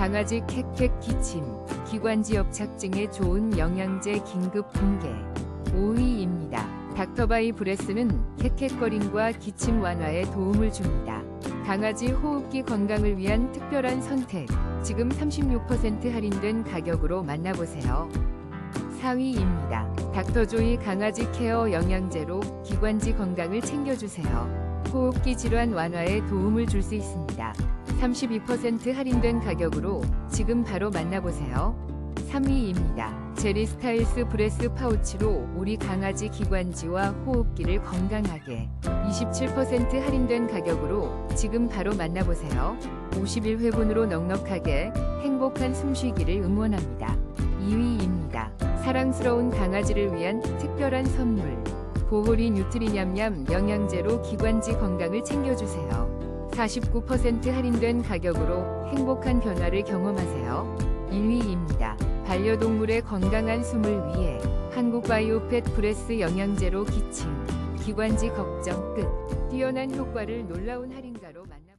강아지 캣캣 기침, 기관지 협착증에 좋은 영양제 긴급 공개. 5위입니다. 닥터바이 브레스는 캣캣거림과 기침 완화에 도움을 줍니다. 강아지 호흡기 건강을 위한 특별한 선택. 지금 36% 할인된 가격으로 만나보세요. 4위입니다. 닥터조이 강아지 케어 영양제로 기관지 건강을 챙겨주세요. 호흡기 질환 완화에 도움을 줄 수 있습니다. 32% 할인된 가격으로 지금 바로 만나보세요. 3위입니다. 제리 스타일스 브레스 파우치로 우리 강아지 기관지와 호흡기를 건강하게. 27% 할인된 가격으로 지금 바로 만나보세요. 51회분으로 넉넉하게 행복한 숨쉬기를 응원합니다. 2위입니다. 사랑스러운 강아지를 위한 특별한 선물. 보호리 뉴트리냠냠 영양제로 기관지 건강을 챙겨주세요. 49% 할인된 가격으로 행복한 변화를 경험하세요. 1위입니다. 반려동물의 건강한 숨을 위해 한국바이오펫 브레스 영양제로 기침, 기관지 걱정 끝. 뛰어난 효과를 놀라운 할인가로 만나